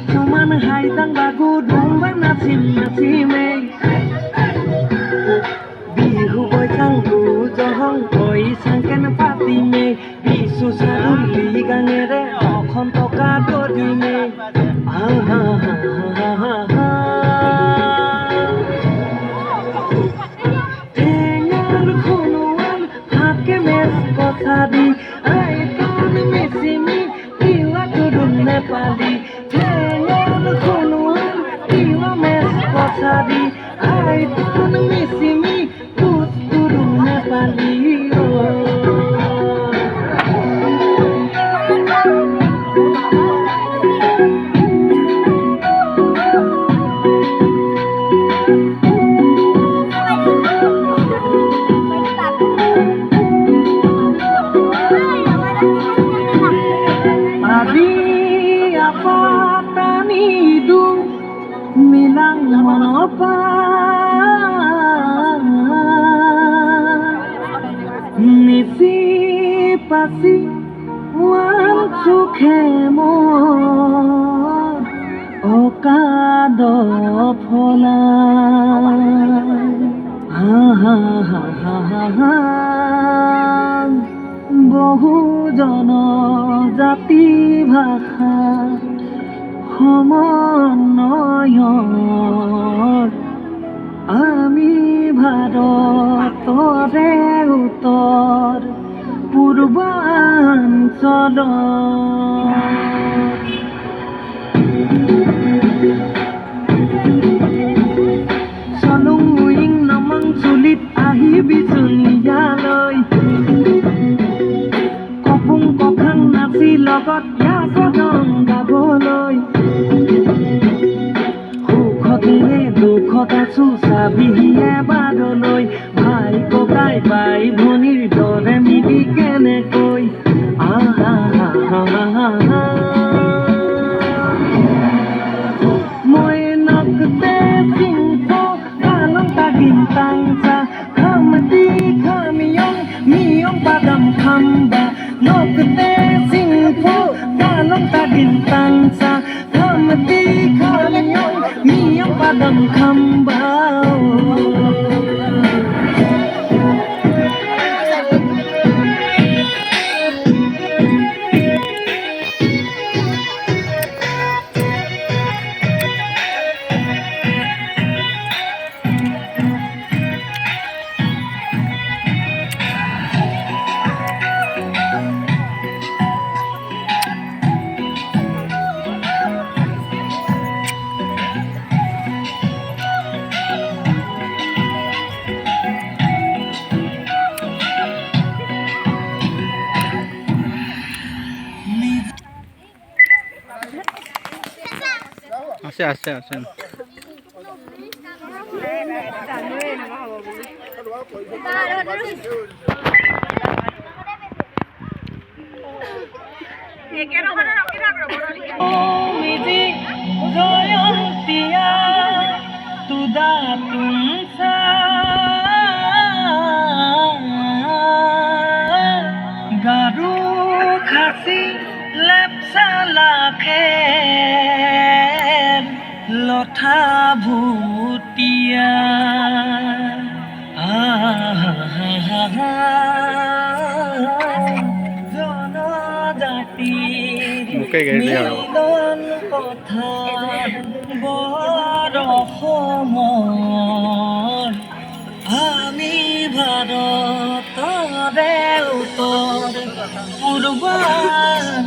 সমান হাইজাং বাগু দুংবা নাচিম নাচিমেই বিহু বৈশাংকু জহং বৈশাংকেন পাতিমেই বিশু চাৰুলি গাঙেৰে অখন টকা দৰিমেই টেঙাল খুনুৱাল হাকে Mech Kachari Aiton Mishmi Tiwa Tudum Nepali Tengal Khunuwal Tiwa Mech Kachari Aiton Mishmi Tudum Nepali milang monopa nisi pasi wan sukhemo okado phola ha ha ha ha ha বহু জনজাতি ভাষা সমন্বয়ত আমি ভাৰতৰে উত্তৰ পূৰ্বাঞ্চলত চলুং উইং নমং চুলিত আহিবি চুনিয়ালৈ কপুং কখাং নাচি লগত ইয়াগদং গাবলৈ সুখতেনে দুখত আছো চাবিহিয়ে বাদলৈ ভাই ককাই বাই ভনীৰ দৰে মিলি কেনেকৈ মই নকতে চিংক কালং তাগিন তাংচা খামতি খামিয়ং মিয়ং পাদম খাম্বা নকতে চিংক কালং তাগিন তাংচা খামতি খামিয়ং miang padang kambau আছে আছে আছে garu khasi lepsa lakhe লঠা Bhutia জনজাতিৰ মিলন কথা বৰ অসমৰ আমি ভাৰতৰে উত্তৰ পূৰ্বাঞ্চল